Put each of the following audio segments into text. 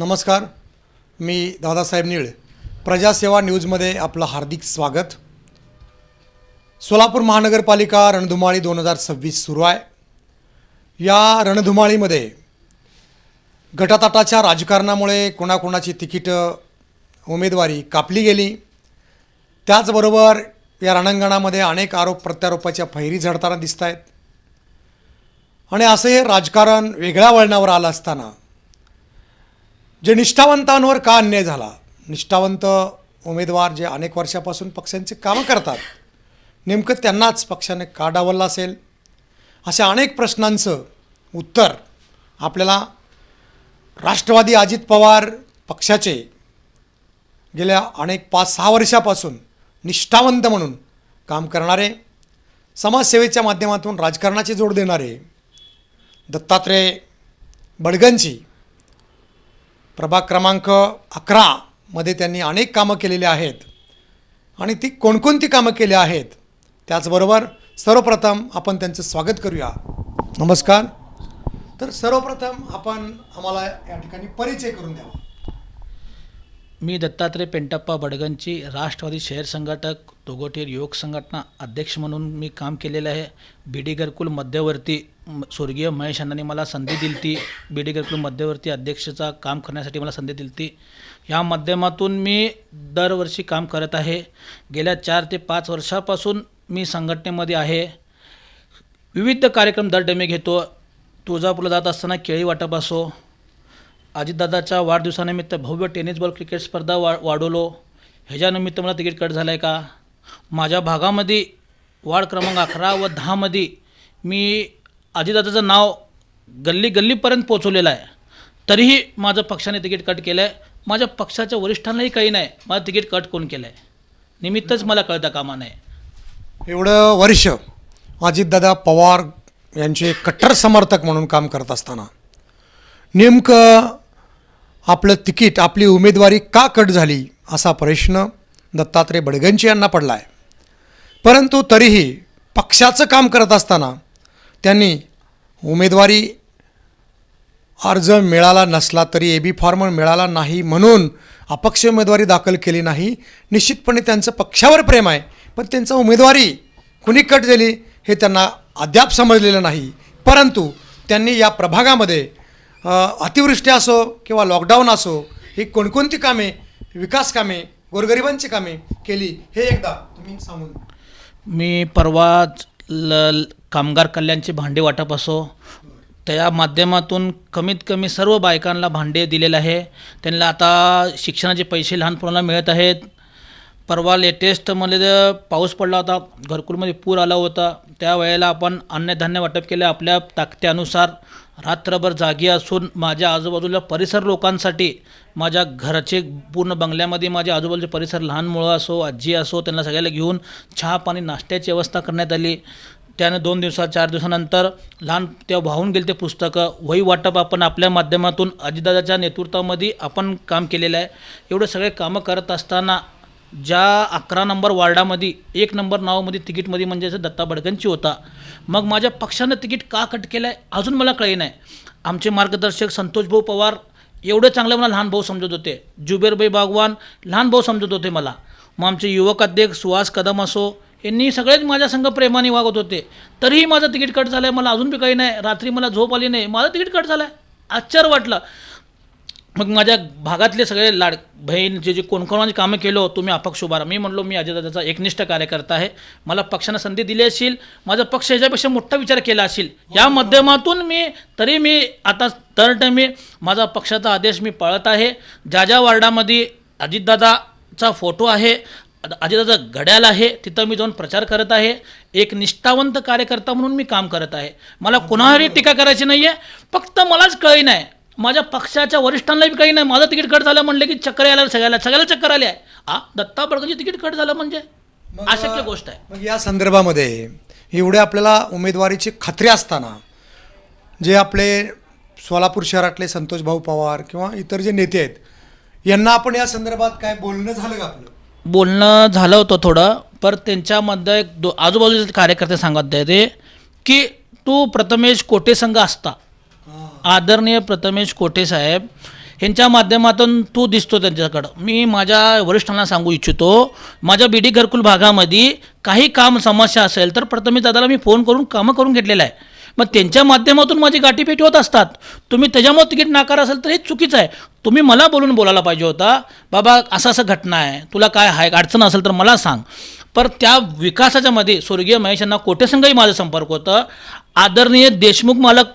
नमस्कार, मी दादासाहेब नीळ. प्रजासेवा न्यूजमध्ये आपलं हार्दिक स्वागत. सोलापूर महानगरपालिका रणधुमाळी 2026 सुरू आहे. या रणधुमाळीमध्ये गटातटाच्या राजकारणामुळे कोणाकोणाची तिकीटं उमेदवारी कापली गेली. त्याचबरोबर या रणांगणामध्ये अनेक आरोप प्रत्यारोपाच्या फैरी झडताना दिसत आहेत. आणि असे राजकारण वेगळ्या वळणावर आलं असताना जे निष्ठावंतांवर का अन्याय झाला, निष्ठावंत उमेदवार जे अनेक वर्षापासून पक्षांची कामं करतात, नेमकं त्यांनाच पक्षाने का डावललं असेल, अशा अनेक प्रश्नांचं उत्तर आपल्याला राष्ट्रवादी अजित पवार पक्षाचे गेल्या अनेक 5-6 वर्षापासून निष्ठावंत म्हणून काम करणारे, समाजसेवेच्या माध्यमातून राजकारणाची जोड देणारे दत्तात्रय बडगंची प्रभाग क्रमांक 11 मध्ये त्यांनी अनेक कामं केलेली आहेत. आणि ती कोणकोणती कामं केली आहेत, त्याचबरोबर सर्वप्रथम आपण त्यांचं स्वागत करूया. नमस्कार. तर सर्वप्रथम आपण आम्हाला या ठिकाणी परिचय करून द्यावा. मी दत्तात्रय पेंटप्पा बडगंची, राष्ट्रवादी शहर संघटक, तोगोटेर युवक संघटना अध्यक्ष म्हणून मी काम केलेलं आहे. बीडी घरकुल मध्यवर्ती स्वर्गीय महेश अण्णांनी मला संधी दिली ती बीडी घरकुल मध्यवर्ती अध्यक्षाचा काम करण्यासाठी मला संधी दिली ती. या माध्यमातून मी दरवर्षी काम करत आहे. गेल्या 4 ते 5 वर्षापासून मी संघटनेमध्ये आहे. विविध कार्यक्रम दर मी घेतो. तुळजापूरला जात असताना केळी वाटप असो, अजितदादाच्या वाढदिवसानिमित्त भव्य टेनिस बॉल क्रिकेट स्पर्धा वाढवलो, ह्याच्यानिमित्त मला तिकीट कट झालं आहे का. माझ्या भागामध्ये वार्ड क्रमांक 11 व 10 मध्ये मी अजितदादाचं नाव गल्ली गल्लीपर्यंत पोचवलेलं आहे. तरीही माझं पक्षाने तिकीट कट केलं आहे. माझ्या पक्षाच्या वरिष्ठांनाही काही नाही, माझं तिकीट कट कोण केलं आहे निमित्तच मला कळता कामा नाही. एवढं वर्ष अजितदादा पवार यांचे कट्टर समर्थक म्हणून काम करत असताना नेमकं आपलं तिकीट, आपली उमेदवारी का कट झाली असा प्रश्न दत्तात्रय बडगंची यांना पडला आहे. परंतु तरीही पक्षाचं काम करत असताना त्यांनी उमेदवारी अर्ज मिळाला नसला तरी AB फॉर्म मिळाला नाही म्हणून अपक्ष उमेदवारी दाखल केली नाही. निश्चितपणे त्यांचं पक्षावर प्रेम आहे, पण त्यांचं उमेदवारी कुणी कट झाली हे त्यांना अद्याप समजलेलं नाही. परंतु त्यांनी या प्रभागामध्ये अतिवृष्टी असो किंवा लॉकडाऊन असो, ही कोणकोणती कामे, विकास कामे, गोरगरिबांची कामे केली हे एकदा तुम्ही सांगून. मी परवा कामगार कल्याणचे भांडे वाटप असो, त्या माध्यमातून कमीत कमी सर्व बायकांना भांडे दिलेलं आहे. त्यांना आता शिक्षणाचे पैसे लहान मुलांना मिळत आहेत. परवा लेटेस्टमध्ये पाऊस पडला होता, घरकुलमध्ये पूर आला होता, त्यावेळेला आपण अन्नधान्य वाटप केलं आपल्या ताकदीनुसार. रात्रभर जागी असून माझ्या आजूबाजूला परिसर लोकांसाठी, माझ्या घराचे पूर्ण बंगल्यामध्ये माझ्या आजूबाजूचे परिसर, लहान मुलं असो, आजी असो, त्यांना सगळ्याला घेऊन चहा पाणी नाश्त्याची व्यवस्था करण्यात आली. त्यानं 2 दिवसात 4 दिवसानंतर लहान तेव्हा वाहून गेले ते पुस्तकं, वही वाटप आपण आपल्या माध्यमातून अजितदादाच्या नेतृत्वामध्ये आपण काम केलेलं आहे. एवढे सगळे कामं करत असताना ज्या 11 नंबर वार्डामध्ये 1 नंबर नावामध्ये तिकीटमध्ये म्हणजे दत्ता बडगंची होता, मग माझ्या पक्षानं तिकीट का कट केलं आहे अजून मला कळे नाही. आमचे मार्गदर्शक संतोष भाऊ पवार एवढे चांगले मला लहान भाऊ समजत होते, जुबेरभाई बागवान लहान भाऊ समजत होते मला, मग आमचे युवक अध्यक्ष सुहास कदम असो, यांनी सगळेच माझ्या संघ प्रेमाने वागत होते. तरीही माझं तिकीट कट झालं आहे. मला अजून बी काही नाही, रात्री मला झोप आली नाही, माझं तिकीट कट झालं आहे. आश्चर्य वाटलं. मग माझ्या भागातले सगळे बहीण जे कोण कोणाची कामं केलो, तुम्ही अपक्ष उभा राहा. मी म्हणलो मी अजितदादाचा एकनिष्ठ कार्यकर्ता आहे, मला पक्षानं संधी दिली असेल, माझा पक्ष ह्याच्यापेक्षा मोठा विचार केला असेल, या माध्यमातून मी आता थर्ड टाईम माझा पक्षाचा आदेश मी पाळत आहे. ज्या ज्या वार्डामध्ये अजितदादाचा फोटो आहे, अजितदादाचं घड्याळ आहे, तिथं मी जाऊन प्रचार करत आहे. एक निष्ठावंत कार्यकर्ता म्हणून मी काम करत आहे. मला कोणावरही टीका करायची नाही आहे. फक्त मलाच कळी नाही, माझ्या पक्षाच्या वरिष्ठांनाही काही नाही. माझं तिकीट कट झालं म्हणलं की चक्कर यायला सगळ्याला चक्कर आले आहे. दत्ता बडगंची तिकीट कट झालं म्हणजे अशक्य गोष्ट आहे. मग या संदर्भामध्ये एवढे आपल्याला उमेदवारीची खात्री असताना जे आपले सोलापूर शहरातले संतोष भाऊ पवार किंवा इतर जे नेते आहेत, यांना आपण या संदर्भात काय बोलणं झालं का? आपलं बोलणं झालं होतं थोडं, पर त्यांच्यामध्ये आजूबाजूचे कार्यकर्ते सांगत होते की तू प्रथमेश कोटे संघ असता, आदरणीय प्रथमेश कोटे साहेब ह्यांच्या माध्यमातून तू दिसतो त्यांच्याकडं. मी माझ्या वरिष्ठांना सांगू इच्छितो, माझ्या बीडी घरकुल भागामध्ये काही काम समस्या असेल तर प्रथमेश दादाला मी फोन करून कामं करून घेतलेलं आहे. मग त्यांच्या माध्यमातून माझी गाठीभेटी होत असतात. तुम्ही त्याच्यामुळे तिकीट नाकार असेल तर हे चुकीचं आहे. तुम्ही मला बोलायला पाहिजे होता, बाबा असं घटना आहे, तुला काय आहे अडचण असेल तर मला सांग. पर त्या विकासाच्या मध्ये स्वर्गीय महेशांना कोटेसंघही माझं संपर्क होतं. आदरणीय देशमुख मालक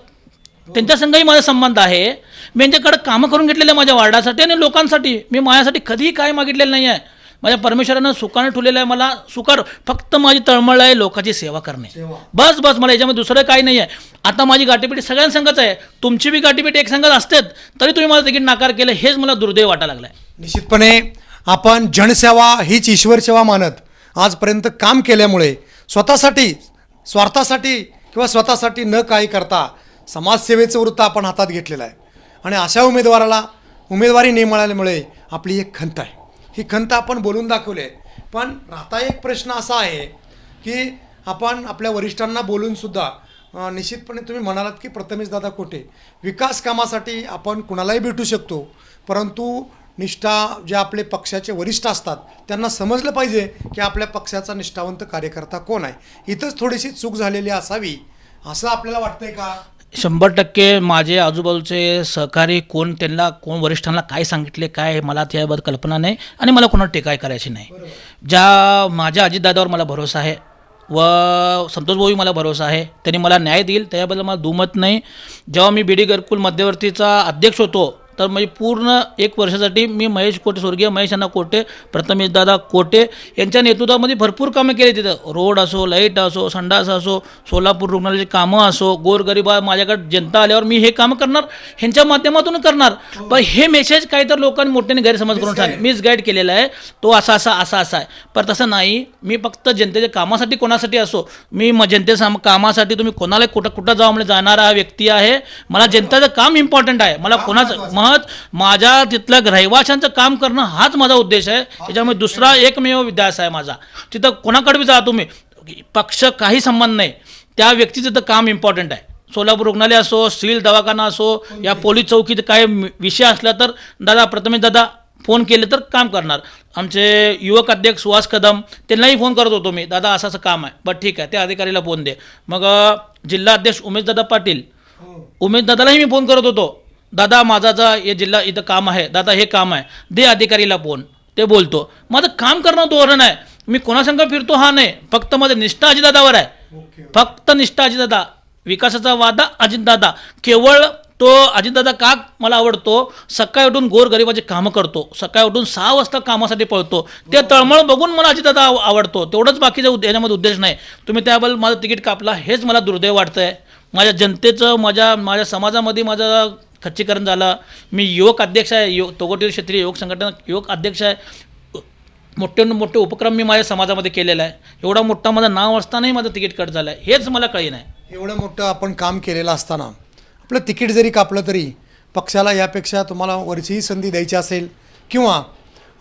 त्यांच्या संघही माझा संबंध आहे. मी यांच्याकडे कामं करून घेतलेलं आहे माझ्या वार्डासाठी आणि लोकांसाठी. मी माझ्यासाठी कधीही काय मागितलेलं नाही आहे. माझ्या परमेश्वरानं सुखानं ठेवलेलं आहे मला. सुकार फक्त माझी तळमळ आहे लोकांची सेवा करणे. बस मला याच्यामध्ये दुसरं काही नाही आहे. आता माझी गाठीभेटी सगळ्यांसंगच आहे. तुमची बी गाठीभेटी एक संघच असतेच, तरी तुम्ही मला तिकीट नाकार केलं हेच मला दुर्दैव वाटायला लागलं आहे. निश्चितपणे आपण जनसेवा हीच ईश्वर सेवा मानत आजपर्यंत काम केल्यामुळे स्वतःसाठी स्वार्थासाठी किंवा स्वतःसाठी न काही करता समाजसेवेचं वृत्त आपण हातात घेतलेलं आहे. आणि अशा उमेदवाराला उमेदवारी नाही मिळाल्यामुळे आपली एक खंत आहे. ही खंत आपण बोलून दाखवली आहे. पण राहता एक प्रश्न असा आहे की आपण आपल्या वरिष्ठांना बोलूनसुद्धा निश्चितपणे तुम्ही म्हणालात की प्रथमेश दादा कोटे विकास कामासाठी आपण कुणालाही भेटू शकतो, परंतु निष्ठा जे आपले पक्षाचे वरिष्ठ असतात त्यांना समजलं पाहिजे की आपल्या पक्षाचा निष्ठावंत कार्यकर्ता कोण आहे. इथंच थोडीशी चूक झालेली असावी असं आपल्याला वाटतंय का? 100% माझे आजूबाजूचे सहकारी कोण, त्यांना कोण वरिष्ठांना काय सांगितले काय मला त्याबद्दल कल्पना नाही आणि मला कोणाला टीकाय करायची नाही. ज्या माझ्या अजितदादावर मला भरोसा आहे व संतोष भाऊही मला भरोसा आहे, त्यांनी मला न्याय देईल त्याबद्दल मला दुमत नाही. जेव्हा मी बीडी घरकुल मध्यवर्तीचा अध्यक्ष होतो तर म्हणजे पूर्ण 1 वर्षासाठी मी महेश कोटे स्वर्गीय महेशांना कोटे प्रथमेश दादा कोटे यांच्या नेतृत्वामध्ये भरपूर कामं केली. तिथं रोड असो, लाईट असो, संडास असो, सोलापूर रुग्णालयाची कामं असो, गोरगरिबा माझ्याकडे जनता आल्यावर मी हे कामं करणार ह्यांच्या माध्यमातून करणार. पण हे मेसेज काही तर लोकांनी मोठ्याने गैरसमज करून सांग मिसगाईड केलेला आहे. तो असा आहे. पण तसं नाही. मी फक्त जनतेच्या कामासाठी कोणासाठी असो, मी जनतेच्या कामासाठी तुम्ही कोणाला कुठं जावं म्हणजे जाणारा व्यक्ती आहे. मला जनतेचं काम इम्पॉर्टंट आहे. मला कोणाचं माझ्या तिथल्या रहिवाशांचं काम करणं हाच माझा उद्देश आहे. त्याच्यामुळे दुसरा एकमेव विद्यास आहे माझा. तिथं कोणाकडे जा तुम्ही, पक्ष काही संबंध नाही, त्या व्यक्तीचं तर काम इम्पॉर्टंट आहे. सोलापूर रुग्णालय असो, सिव्हिल दवाखाना असो, या पोलीस चौकीत काय विषय असला तर दादा प्रथमेश दादा फोन केले तर काम करणार. आमचे युवक अध्यक्ष सुहास कदम त्यांनाही फोन करत होतो मी, दादा असं काम आहे, बरं ठीक आहे त्या अधिकारीला फोन दे. मग जिल्हा अध्यक्ष उमेशदादा पाटील उमेशदादालाही मी फोन करत होतो, दादा माझा हे जिल्हा इथं काम आहे, दादा हे काम आहे, दे अधिकारीला फोन. ते बोलतो. माझं काम करणं धोरण आहे. मी कोणासंग फिरतो हा नाही, फक्त माझं निष्ठा अजितदादावर आहे. फक्त निष्ठा अजितदादा. विकासाचा वादा अजितदादा. केवळ तो अजितदादा का मला आवडतो, सकाळी उठून गोरगरिबाचे कामं करतो, सकाळी उठून 6 वाजता कामासाठी पळतो. ते तळमळ बघून मला अजितदादा आवडतो. तेवढंच बाकीचा याच्यामध्ये उद्देश नाही. तुम्ही त्याबद्दल माझं तिकीट कापला हेच मला दुर्दैव वाटतं आहे. माझ्या जनतेचं माझ्या समाजामध्ये माझं खच्चीकरण झालं. मी युवक अध्यक्ष आहे, तोगोटी क्षेत्रीय युवक संघटना युवक अध्यक्ष आहे. मोठे उपक्रम मी माझ्या समाजामध्ये केलेला आहे. एवढा मोठा माझं नाव असतानाही माझं तिकीट कट झालं आहे, हेच मला कळी नाही. एवढं मोठं आपण काम केलेलं असताना आपलं तिकीट जरी कापलं तरी पक्षाला यापेक्षा तुम्हाला वरचीही संधी द्यायची असेल किंवा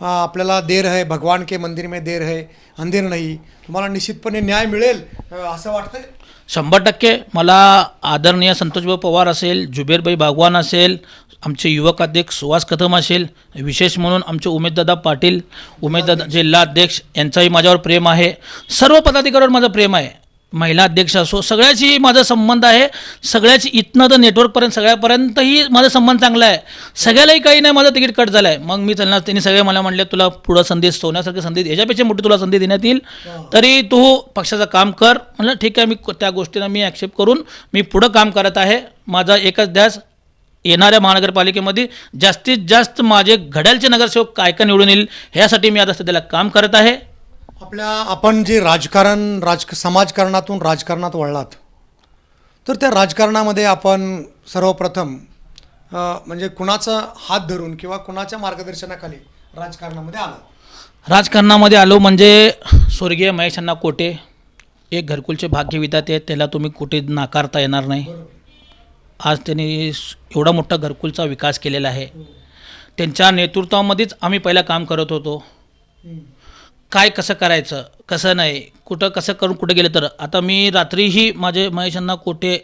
आपल्याला देर है भगवान के मंदिर में देर है अंधेर नाही, तुम्हाला निश्चितपणे न्याय मिळेल असं वाटतंय. 100% मला आदरणीय संतोषभाऊ पवार असेल, जुबेरभाई भागवान असेल, आमचे युवक अध्यक्ष सुहास कदम असेल, विशेष म्हणून आमचे उमेशदादा पाटील उमेशदादा जिल्हा अध्यक्ष यांचाही माझ्यावर प्रेम आहे. सर्व पदाधिकाऱ्यांवर माझं प्रेम आहे. महिला अध्यक्ष असो, सगळ्याची माझा संबंध आहे. सगळ्याची इथनं तर नेटवर्कपर्यंत सगळ्यापर्यंतही माझा संबंध चांगला आहे. सगळ्यालाही काही नाही माझं तिकीट कट झालं आहे. मग मी त्यांनी सगळे मला म्हणले तुला पुढं संधी सोन्यासारखी संधी ह्याच्यापेक्षा मोठी तुला संधी देण्यात येईल, तरी तू पक्षाचं काम कर. म्हणलं ठीक आहे, मी त्या गोष्टींना मी ॲक्सेप्ट करून मी पुढं काम करत आहे. माझा एकच ध्यास येणाऱ्या महानगरपालिकेमध्ये जास्तीत जास्त माझे घड्याळचे नगरसेवक काय का निवडून येईल ह्यासाठी मी आता सध्याला काम करत आहे. आपण जे समाजकारणातून राजकारणात वळलात तर त्या राजकारणामध्ये आपण सर्वप्रथम म्हणजे कुणाचा हात धरून किंवा कुणाच्या मार्गदर्शनाखाली राजकारणामध्ये आलो म्हणजे स्वर्गीय महेशांना कोटे एक घरकुलचे भाग्य विधाते आहेत, त्याला तुम्ही कुठे नाकारता येणार नाही. आज त्यांनी एवढा मोठा घरकुलचा विकास केलेला आहे. त्यांच्या नेतृत्वामध्येच आम्ही पहिला काम करत होतो. काय कसं करायचं कसं नाही कुठं कसं करून कुठं गेलं तर आता मी रात्रीही माझे महेशांना कोठे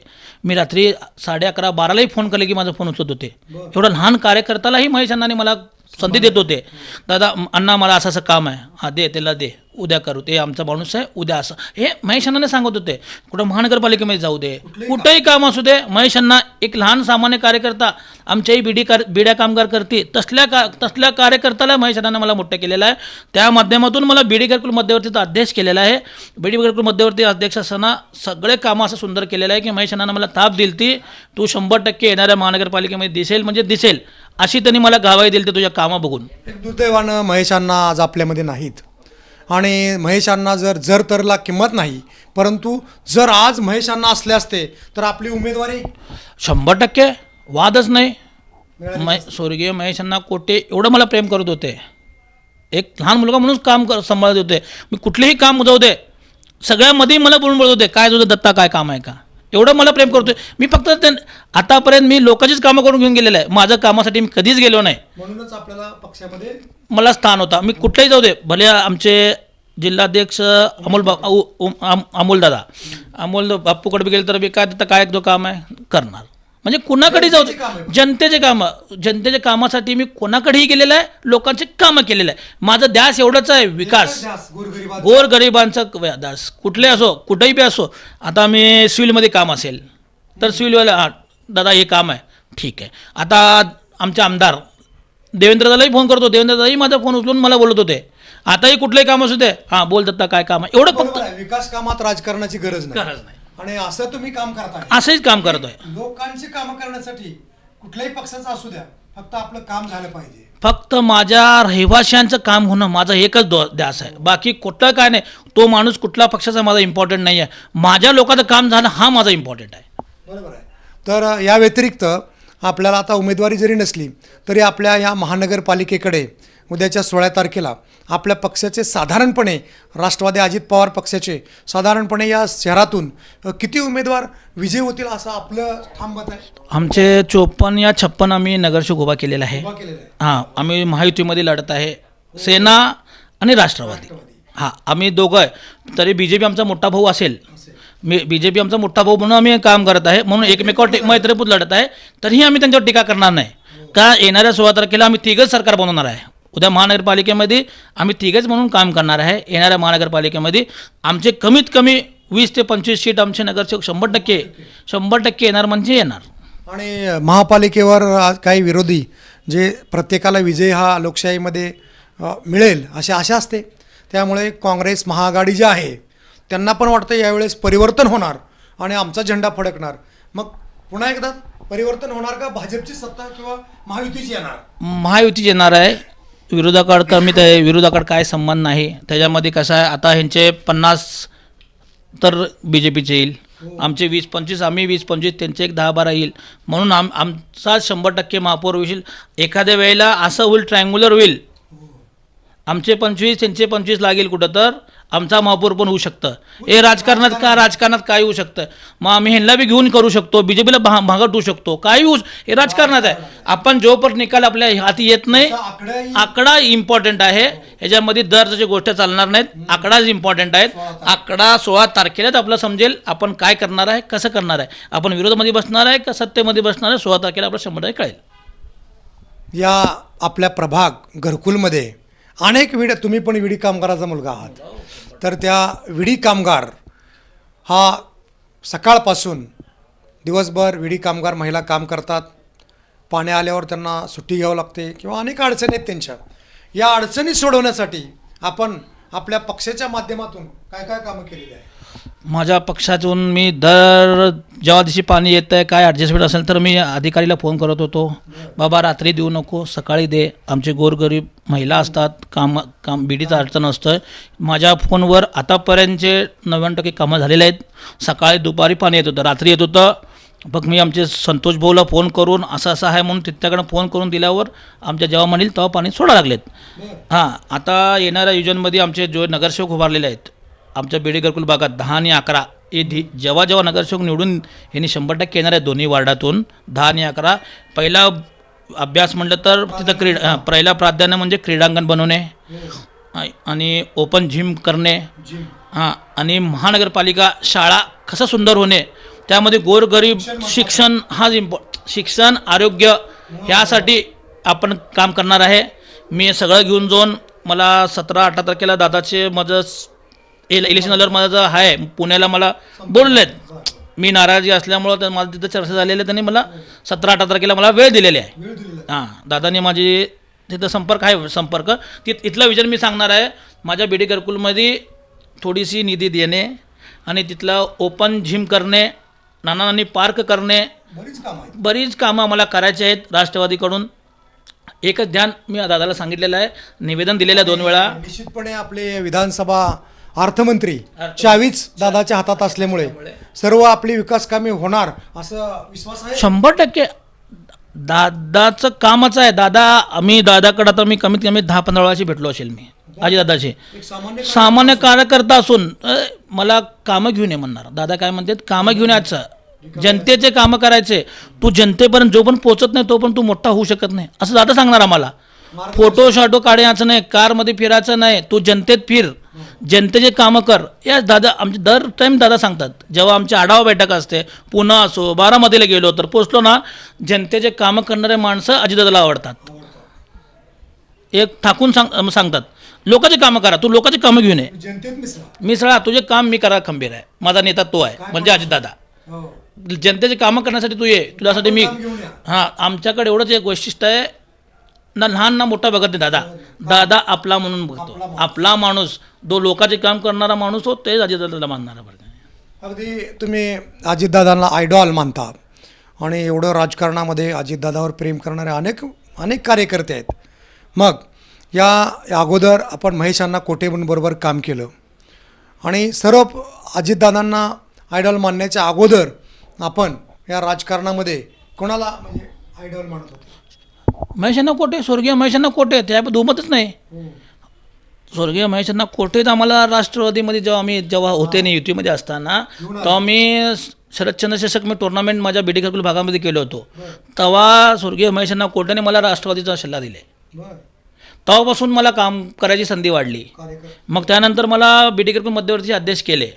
मी रात्री 11:30-12लाही फोन केले की माझा फोन उचलत होते. एवढं लहान कार्यकर्त्यालाही महेशांनाने मला संधी देत होते. दादा अण्णा मला असं असं काम आहे, हां दे त्याला दे, उद्या करू, ते आमचा माणूस आहे उद्या असं, हे महेश अण्णाने सांगत होते. कुठं महानगरपालिकेमध्ये जाऊ दे, कुठंही काम असू दे, महेश अण्णा एक लहान सामान्य कार्यकर्ता आमच्याही बिड्या कामगार करते तसल्या कार्यकर्त्याला महेश अण्णाने मला मोठं केलेलं आहे. त्या माध्यमातून मला बीडी घरकुल मध्यवर्तीचा अध्यक्ष केलेला आहे. बीडी घरकुल मध्यवर्ती अध्यक्ष असताना सगळे कामं असं सुंदर केलेलं आहे की महेश अण्णाने मला ताप दिली ती तू 100% येणाऱ्या महानगरपालिकेमध्ये दिसेल म्हणजे दिसेल अशी त्यांनी मला गावाही दिली ते तुझ्या कामं बघून. एक दुर्दैवानं महेशांना आज आपल्यामध्ये नाहीत आणि महेशांना जर तरला किंमत नाही, परंतु जर आज महेशांना असले असते तर आपली उमेदवारी 100% वादच नाही. स्वर्गीय महेशांना कोटे एवढं मला प्रेम करत होते, एक लहान मुलगा म्हणून काम सांभाळत होते. मी कुठलेही काम जाऊ दे सगळ्यामध्ये मला बोलून बोलत होते काय तुझं दत्ता काय काम आहे का, एवढं मला प्रेम करतोय. मी फक्त आतापर्यंत मी लोकांचीच कामं करून घेऊन गेलेलं आहे, माझं कामासाठी मी कधीच गेलो नाही. म्हणूनच आपल्याला पक्षामध्ये मला स्थान होता. मी कुठेही जाऊ दे, भले आमचे जिल्हाध्यक्ष अमोल बाप्पूकडे गेले तर मी काय तिथं काय जो काम आहे करणार, म्हणजे कुणाकडे जाऊ दे जनतेच्या कामासाठी मी कोणाकडेही गेलेलं आहे, लोकांचे कामं केलेलं आहे. माझं ध्यास एवढंच आहे विकास, गोरगरिबांचा ध्यास कुठले असो कुठेही बी असो. आता मी सिव्हिलमध्ये काम असेल तर सिव्हिलवाला हां दादा हे काम आहे ठीक आहे. आता आमचे आमदार देवेंद्रदादाही फोन करतो, देवेंद्रदादाही माझा फोन उचलून मला बोलत होते आताही कुठलंही काम असू दे हां बोल दत्ता काय काम आहे. एवढं फक्त विकास कामात राजकारणाची गरज नाही आणि असं तुम्ही काम करताय, असंच काम करतोय. लोकांची कामं करण्यासाठी कुठल्याही पक्षाचं असू द्या, फक्त आपलं काम झालं पाहिजे. फक्त माझ्या रहिवाशांचं काम होणं माझं एकच ध्यास आहे, बाकी कुठलं काय नाही. तो माणूस कुठला पक्षाचा माझा इम्पॉर्टंट नाही आहे, माझ्या लोकांचं काम झालं हा माझा इम्पॉर्टंट आहे. बरोबर आहे. तर या व्यतिरिक्त आपल्याला आता उमेदवारी जरी नसली तरी आपल्या या महानगरपालिकेकडे उद्याच्या 16 तारखेला आपल्या पक्षाचे साधारणपणे राष्ट्रवादी अजित पवार पक्षाचे साधारणपणे या शहरातून किती उमेदवार विजयी होतील असं आपलं ठाम मत आहे? आमचे 54 या 56 आम्ही नगरसेवक उभा केलेला आहे. हां आम्ही महायुतीमध्ये लढत आहे, सेना आणि राष्ट्रवादी. हां आम्ही दोघं आहे, तरी BJP आमचा मोठा भाऊ असेल, BJP आमचा मोठा भाऊ म्हणून आम्ही काम करत आहे, म्हणून एकमेकावर मैत्रीपूत लढत आहे. तरीही आम्ही त्यांच्यावर टीका करणार नाही, का येणाऱ्या 16 तारखेला आम्ही तिघंच सरकार बनवणार आहे. उद्या महानगरपालिकेमध्ये आम्ही तिघेच म्हणून काम करणार आहे. येणाऱ्या महानगरपालिकेमध्ये आमचे कमीत कमी 20 ते 25 सीट आमचे नगरसेवक 100% येणार म्हणजे येणार. आणि महापालिकेवर काही विरोधी जे प्रत्येकाला विजय हा लोकशाहीमध्ये मिळेल अशी आशा असते, त्यामुळे काँग्रेस महाआघाडी जी आहे त्यांना पण वाटतं यावेळेस परिवर्तन होणार आणि आमचा झेंडा फडकणार. मग पुन्हा एकदा परिवर्तन होणार का, भाजपची सत्ता किंवा महायुतीची येणार? महायुती येणार आहे. विरोधाकडं कमीत आहे, विरोधाकडं काय संबंध नाही. त्याच्यामध्ये कसं आहे आता ह्यांचे 50 तर BJPचे येईल, आमचे 20-25 आम्ही 20-25 त्यांचे एक 10-12 येईल, म्हणून आमचा 100% महापौर होईल. एखाद्या वेळेला असं होईल ट्रायंग्युलर होईल, आमचे 25 त्यांचे 25 लागेल कुठं तर आमचा महापौर पण होऊ शकतं. हे राजकारणात काय होऊ शकतं. मग आम्ही ह्यांना बी घेऊन करू शकतो, BJPला भागात होऊ शकतो, काही होऊ हे राजकारणात आहे. आपण जोपर्यंत निकाल आपल्या हाती येत नाही, आकडा इम्पॉर्टंट आहे, ह्याच्यामध्ये दरच्या गोष्टी चालणार नाहीत, आकडाच इम्पॉर्टंट आहेत. आकडा 16 तारखेलाच आपलं समजेल आपण काय करणार आहे, कसं करणार आहे, आपण विरोधामध्ये बसणार आहे का सत्तेमध्ये बसणार आहे, 16 तारखेला आपलं 100% कळेल. या आपल्या प्रभाग घरकुलमध्ये अनेक तुम्ही पण विडी कामगाराचा मुलगा आहात, तर त्या विडी कामगार हा सकाळपासून दिवसभर विडी कामगार महिला काम करतात. पाणी आल्यावर त्यांना सुट्टी घ्यावं लागते किंवा अनेक अडचणी आहेत त्यांच्या. या अडचणी सोडवण्यासाठी आपण आपल्या पक्षाच्या माध्यमातून काय काय कामं केलेली आहे? माझ्या पक्षातून मी जेव्हा दिवशी पाणी येतं आहे काय ॲडजस्टमेंट असेल तर मी अधिकारीला फोन करत होतो, बाबा रात्री देऊ नको सकाळी दे. आमचे गोरगरीब महिला असतात, काम बिडीचं अडचण असतं. माझ्या फोनवर आतापर्यंतचे 90% कामं झालेले आहेत. सकाळी दुपारी पाणी येत होतं, रात्री येत होतं. मग मी आमचे संतोष भाऊला फोन करून असं आहे म्हणून तिथल्याकडं फोन करून दिल्यावर आमच्या जेव्हा म्हणील तेव्हा पाणी सोडा लागलेत. हां आता येणाऱ्या योजनेमध्ये आमचे जो नगरसेवक उभारलेले आहेत आमच्या बीडी घरकुल भागात 10 आणि 11 हे जेव्हा नगरसेवक निवडून ह्यांनी 100% येणार आहे दोन्ही वार्डातून 10 आणि 11. पहिला अभ्यास म्हटलं तर तिथं पहिला प्राधान्य म्हणजे क्रीडांगण बनवणे, आणि ओपन जिम करणे जिम हां आणि महानगरपालिका शाळा कसं सुंदर होणे त्यामध्ये गोरगरीब शिक्षण हा शिक्षण आरोग्य ह्यासाठी आपण काम करणार आहे. मी हे सगळं घेऊन जाऊन मला 17-18 तारखेला दादाचे माझं इलेक्शन झाल्यावर माझं आहे पुण्याला मला बोललेत. मी नाराजी असल्यामुळं तर माझं तिथं चर्चा झालेली आहे. त्यांनी मला 17-18 तारखेला मला वेळ दिलेली आहे. वेळ दिलेला आहे. हां दादाने माझी तिथं संपर्क आहे संपर्क इथला विजन मी सांगणार आहे. माझ्या बीडी घरकुलमध्ये थोडीशी निधी देणे आणि तिथलं ओपन जिम करणे नाना पार्क करणे बरीच काम आहे. बरीच कामं आम्हाला करायची आहेत राष्ट्रवादीकडून. एकच ध्यान मी दादाला सांगितलेलं आहे निवेदन दिलेलं आहे 2 वेळा. निश्चितपणे आपले विधानसभा अर्थमंत्री चावीच दादाच्या हातात असल्यामुळे सर्व आपली विकास कामे होणार असं विश्वास आहे. 100% दादाचं कामच आहे. आम्ही दादाकडे आता मी कमीत कमी 10-15 वेळाशी भेटलो असेल मी आजी दादाचे एक सामान्य सामान्य कार्यकर्ता असून मला कामं घेऊन ये म्हणणार. दादा काय म्हणतात कामं घेऊन यायचं जनतेचे कामं करायचे. तू जनतेपर्यंत जो पण पोचत नाही तो पण तू मोठा होऊ शकत नाही असं दादा सांगणार आम्हाला. फोटो शाटो काढायचं नाही कारमध्ये फिरायचं नाही तू जनतेत फिर जनतेचे कामं कर. या दादा आमचे दर टाईम दादा सांगतात. जेव्हा आमची आढावा बैठक असते पुणे असो बारामतीला गेलो तर पोचलो ना जनतेचे कामं करणारे माणसं अजितदादाला आवडतात. एक ठाकून सांगतात लोकांचे कामं करा तू लोकांचे कामं घेऊन ये जनतेत मिसळा. मिसळा तुझे काम मी करा खंबीर आहे. माझा नेता तो आहे म्हणजे अजितदादा. हो. जनतेचे कामं करण्यासाठी तू ये तुझ्यासाठी मी काम घेऊन या. हां आमच्याकडे एवढंच एक वैशिष्ट्य आहे ना लहान ना मोठा बघत नाही दादा. दादा आपला म्हणून बघतो. आपला माणूस जो लोकांचे काम करणारा माणूस हो तेच अजितदादाला मानणारा बरं. अगदी तुम्ही अजितदादांना आयडॉल मानता आणि एवढं राजकारणामध्ये अजितदादावर प्रेम करणारे अनेक कार्यकर्ते आहेत. मग या अगोदर आपण महेशांना कोटेबरोबर काम केलं आणि सर्व अजितदादांना आयडॉल मानण्याच्या अगोदर आपण या राजकारणामध्ये कोणाला म्हणजे आयडॉल मानत होतो? महेशांना कोटे स्वर्गीय महेशांना कोटे त्याबद्दल दुमतच नाही. स्वर्गीय महेशांना कोटेच आम्हाला राष्ट्रवादीमध्ये जेव्हा होते नाही युतीमध्ये असताना तेव्हा मी शरदचंद्र चषक मी टुर्नामेंट माझ्या बीडी घरकुल भागामध्ये केलो होतो. तेव्हा स्वर्गीय महेशांना कोटेने मला राष्ट्रवादीचा सल्ला दिले. तेव्हापासून मला काम करायची संधी वाढली. मग त्यानंतर मला बीडी घरकुल मध्यवर्ती अध्यक्ष केले.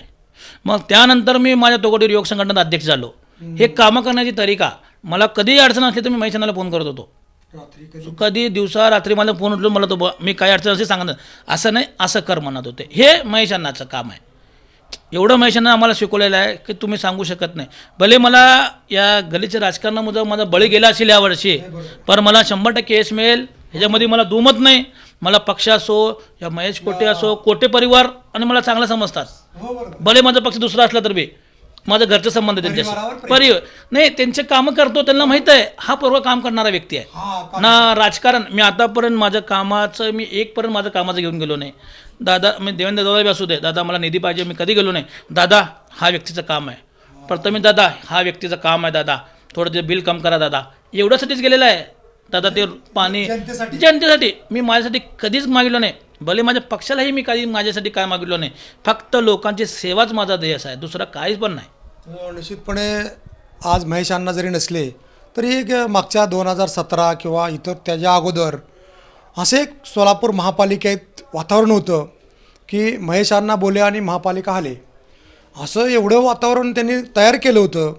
मग त्यानंतर मी माझ्या तोगडीवर योग संघटनेत अध्यक्ष झालो. हे कामं करण्याची तरीका मला कधीही अडचण असली तर मी महेशांना फोन करत होतो. कधी दिवसा रात्री मला फोन उठलो मला तो मी काय अडचण असे सांगत असं नाही असं कर म्हणत होते. हे महेशांनाचं काम आहे. एवढं महेशांना आम्हाला शिकवलेलं आहे की तुम्ही सांगू शकत नाही. भले मला या गलीच्या राजकारणामध्ये माझा बळी गेला असेल यावर्षी पण मला 100% यश मिळेल ह्याच्यामध्ये मला दुमत नाही. मला पक्ष असो या महेश कोटे असो कोटे परिवार आणि मला चांगलं समजतात. भले माझा पक्ष दुसरा असला तर बी माझं घरचे संबंध त्यांच्याशी नाही त्यांचे कामं करतो त्यांना माहीत आहे हा पूर्व काम करणारा व्यक्ती आहे ना. राजकारण मी आतापर्यंत माझ्या कामाचं मी एकपर्यंत माझं कामाचं घेऊन गेलो नाही. दादा मी देवेंद्र दादा असू दे दादा मला निधी पाहिजे मी कधी गेलो नाही. दादा हा व्यक्तीचं काम आहे प्रथमेश दादा हा व्यक्तीचं काम आहे दादा थोडं ते बिल कम करा दादा एवढ्यासाठीच गेलेलं आहे. दादा ते पाणी जनतेसाठी मी माझ्यासाठी कधीच मागितलं नाही. भले माझ्या पक्षालाही मी कधी माझ्यासाठी काय मागितलं नाही. फक्त लोकांची सेवाच माझा ध्येय आहे दुसरा काहीच पण नाही. निश्चितपणे आज महेशांना जरी नसले तरी एक मागच्या 2017 किंवा इतर त्याच्या अगोदर असे एक सोलापूर महापालिकेत वातावरण होतं की महेशांना बोले आणि महापालिका आले असं एवढं वातावरण त्यांनी तयार केलं होतं.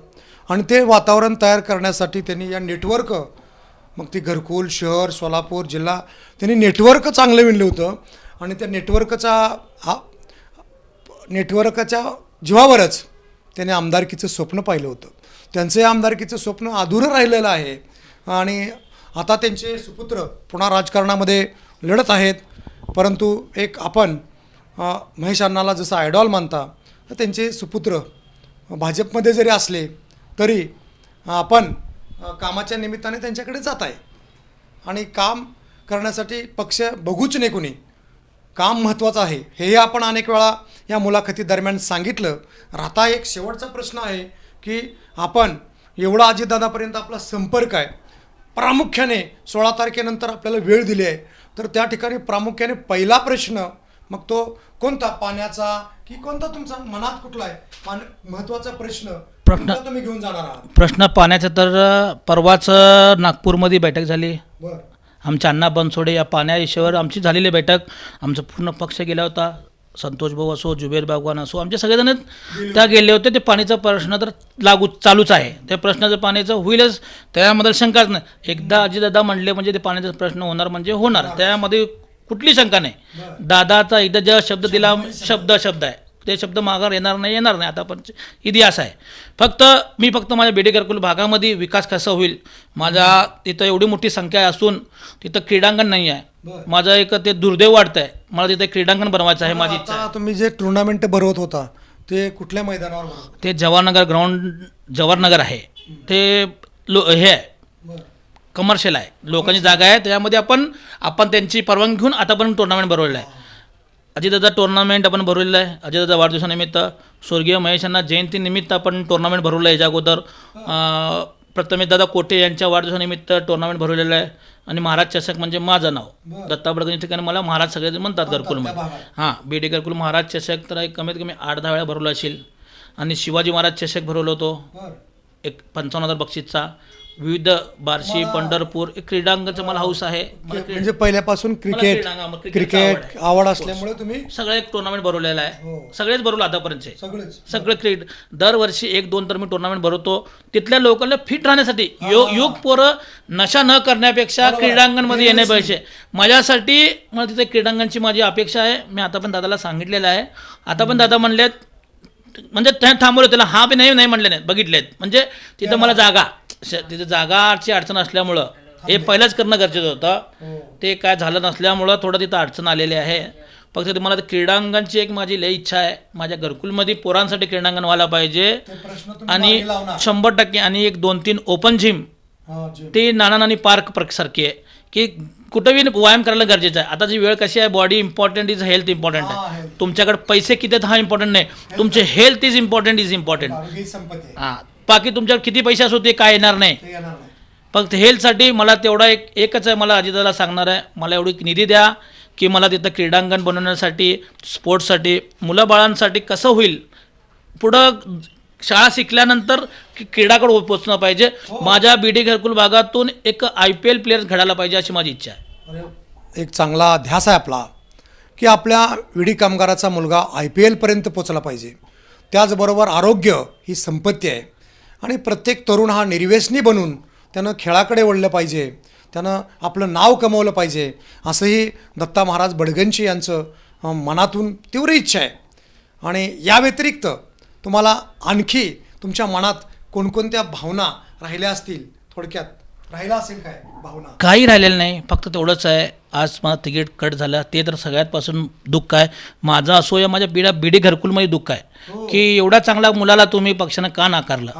आणि ते वातावरण तयार करण्यासाठी त्यांनी या नेटवर्क मग ती घरकुल शहर सोलापूर जिल्हा त्यांनी नेटवर्क चांगलं विणलं होतं. आणि त्या नेटवर्कच्या जीवावरच त्याने आमदारकीचं स्वप्न पाहिलं होतं. त्यांचं आमदारकीचं स्वप्न अधुरं राहिलेलं आहे आणि आता त्यांचे सुपुत्र पुन्हा राजकारणामध्ये लढत आहेत. परंतु एक आपण महेशांनाला जसं आयडॉल मानता तर त्यांचे सुपुत्र भाजपमध्ये जरी असले तरी आपण कामाच्या निमित्ताने त्यांच्याकडे जात आहे. आणि काम करण्यासाठी पक्ष बघूच नाही कुणी काम महत्त्वाचं आहे हेही आपण अनेक वेळा या मुलाखतीदरम्यान सांगितलं. आता एक शेवटचा प्रश्न आहे की आपण एवढा अजितदादापर्यंत आपला संपर्क आहे प्रामुख्याने 16 तारखेनंतर आपल्याला वेळ दिली आहे तर त्या ठिकाणी प्रामुख्याने पहिला प्रश्न मग तो कोणता पाण्याचा की कोणता तुमचा मनात कुठला आहे महत्त्वाचा प्रश्न तुम्ही घेऊन जाणार आहात? प्रश्न पाण्याचा तर परवाच नागपूरमध्ये बैठक झाली. आमच्या अण्णा बनसोडे या पाण्या विषयावर आमची झालेली बैठक, आमचा पूर्ण पक्ष गेला होता, संतोष भाऊ असो, जुबेर बागवान असो, आमचे सगळेजण त्या गेले होते. ते पाणीचा प्रश्न तर चालूच आहे. त्या प्रश्नाचं पाण्याचं होईलच, त्यामध्ये शंकाच नाही. एकदा अजितदादा म्हणले म्हणजे ते पाण्याचा प्रश्न होणार म्हणजे होणार, त्यामध्ये कुठली शंका नाही. दादाचा एकदा जेव्हा शब्द दिला, शब्द आहे, ते शब्द माघार येणार नाही. आता पण इतिहास आहे. मी फक्त माझ्या बेडे घरकुल भागामध्ये विकास कसा होईल, माझ्या तिथं एवढी मोठी संख्या असून तिथं क्रीडांगण नाही आहे. माझं एक ते दुर्दैव वाटतं आहे, मला तिथे क्रीडांगण बनवायचं आहे. माझी इच्छा आता तुम्ही जे टुर्नामेंट भरवत होता ते कुठल्या मैदानावर भरवत? ते जवाहरनगर ग्राउंड, जवाहरनगर आहे ते हे आहे, कमर्शियल आहे, लोकांची जागा आहे. त्याच्यामध्ये आपण त्यांची परवानगी घेऊन आता पण टुर्नामेंट भरवलेलं आहे. अजितदादा टुर्नामेंट आपण भरवलेलं आहे. अजितदादा वाढदिवसानिमित्त, स्वर्गीय महेशांना जयंतीनिमित्त आपण टुर्नामेंट भरवलं आहे. याच्या अगोदर प्रथमेशदादा कोटे यांच्या वाढदिवसानिमित्त टुर्नामेंट भरवलेलं आहे. आणि महाराज चषक म्हणजे माझं नाव दत्ता बडगंज ठिकाणी मला महाराज सगळे म्हणतात घरकुलमध्ये. हां, बीडी घरकुल महाराज चषक तर कमीत कमी 8-10 वेळा भरवलं असेल. आणि शिवाजी महाराज चषक भरवलं होतो, एक 55,000 बक्षीसचा. विविध बार्शी, पंढरपूर एक क्रीडांगणचं मला हौस आहे. म्हणजे पहिल्यापासून क्रिकेट आवड असल्यामुळे तुम्ही सगळे टुर्नामेंट भरवलेलं आहे. सगळेच भरवलं आतापर्यंतचे, सगळे दरवर्षी 1-2 तर मी टुर्नामेंट भरवतो. तिथल्या लोकांना फिट राहण्यासाठी, युग पोरं नशा न करण्यापेक्षा क्रीडांगणमध्ये येणे पाहिजे. माझ्यासाठी मला तिथे क्रीडांगणची माझी अपेक्षा आहे. मी आता पण दादाला सांगितलेलं आहे. आता पण दादा म्हणलेत, म्हणजे त्या थांबवलं त्याला, हा बी नाही म्हणले नाहीत, बघितलेत. म्हणजे तिथं मला तिथे जागाची अडचण असल्यामुळं हे पहिलंच करणं गरजेचं होतं. ते काय झालं नसल्यामुळं थोडं तिथं अडचण आलेली आहे. फक्त मला क्रीडांगणची एक माझी लई इच्छा आहे. माझ्या घरकुलमध्ये पोरांसाठी क्रीडांगण व्हायला पाहिजे. आणि 100% आणि एक 2-3 ओपन जिम, ते नाना पार्क सारखी आहे की कुठेही व्यायाम करायला गरजेचं आहे. आताची वेळ कशी आहे, body important is health important आहे. तुमच्याकडे पैसे किती आहेत हा इम्पॉर्टंट नाही, तुमचे हेल्थ इज इम्पॉर्टंट. हां, बाकी तुमच्याकडे किती पैसे असो ते काय येणार नाही. फक्त हेल्थसाठी मला तेवढा एकच आहे, मला अजितदादाला सांगणार आहे, मला एवढी निधी द्या की मला तिथं क्रीडांगण बनवण्यासाठी, स्पोर्ट्ससाठी, मुलाबाळांसाठी कसं होईल. पुढं शाळा शिकल्यानंतर क्रीडाकडे पोचणं पाहिजे. माझ्या बीडी घरकुल भागातून एक IPL प्लेअर घडायला पाहिजे अशी माझी इच्छा आहे. एक चांगला ध्यास आहे आपला की आपल्या विडी कामगाराचा मुलगा IPL पर्यंत पोचला पाहिजे. त्याचबरोबर आरोग्य ही संपत्ती आहे आणि प्रत्येक तरुण हा निर्व्यसनी बनून त्यानं खेळाकडे वळलं पाहिजे, त्यानं आपलं नाव कमवलं पाहिजे, असंही दत्ता महाराज बडगंची यांचं मनातून तीव्र इच्छा आहे. आणि या व्यतिरिक्त तुम्हाला आणखी तुमच्या मनात कोणकोणत्या भावना राहिल्या असतील, थोडक्यात राहिला असेल काय भावना? काही राहिलेलं नाही, फक्त तेवढंच आहे. आज मला तिकीट कट झालं ते तर सगळ्यात पासून दुःख आहे माझं. असो या माझ्या बीडी घरकुलमध्ये दुःख आहे की एवढ्या चांगल्या मुलाला तुम्ही पक्षानं का नाकारलं.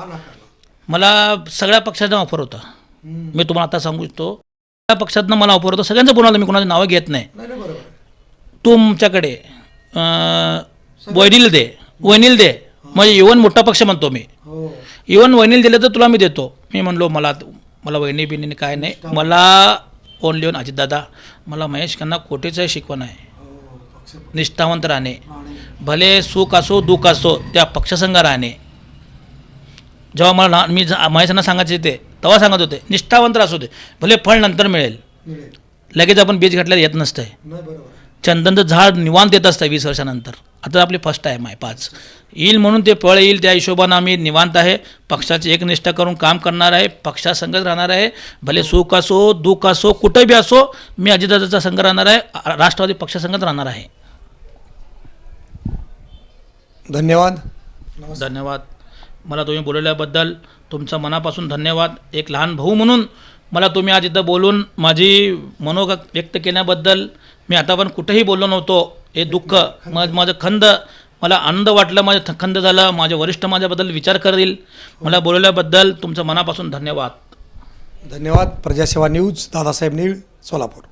मला सगळ्या पक्षाचा ऑफर होता. मी तुम्हाला आता सांगू इच्छितो, सगळ्या पक्षातनं मला ऑफर होता. सगळ्यांचं बोलावलं, मी कोणाची नावं घेत नाही. तुमच्याकडे वैनील दे, म्हणजे इव्हन मोठा पक्ष म्हणतो मी, इव्हन वैनील दिले तर तुला मी देतो. मी म्हणलो मला वहिनी बिनी काय नाही, मला ओनली ओन अजितदादा, मला महेश खन्ना कोटेचं शिकवण आहे. निष्ठावंत राहणे, भले सुख असो दुःख असो त्या पक्षसंघ राहणे. जेव्हा मला मी महेशांना सांगायचे ते तेव्हा सांगत होते, निष्ठावंत असू दे, भले फळ नंतर मिळेल. लगेच आपण बीज घातल्याला येत नसतंय. चंदनचं झाड निवांत येत असतं 20 वर्षानंतर. आता आपली फर्स्ट टाईम आहे 5 येईल म्हणून ते फळ येईल, त्या हिशोबानं आम्ही निवांत आहे. पक्षाची एकनिष्ठा करून काम करणार आहे, पक्षासंगच राहणार आहे. भले सुख असो दुःख असो कुठे बी असो, मी अजितदादाचा संघ राहणार आहे, राष्ट्रवादी पक्षासंगच राहणार आहे. धन्यवाद. मला तुम्ही बोलवल्याबद्दल तुमचं मनापासून धन्यवाद. एक लहान भाऊ म्हणून मला तुम्ही आज इथं बोलून माझी मनोगत व्यक्त केल्याबद्दल, मी आता पण कुठेही बोललो नव्हतो. हे दुःख माझं खंद, मला आनंद वाटलं, माझं खंद झालं. माझे वरिष्ठ माझ्याबद्दल विचार करतील. मला बोलवल्याबद्दल तुमचं मनापासून धन्यवाद. प्रजासेवा न्यूज, दादासाहेब नीळ, सोलापूर.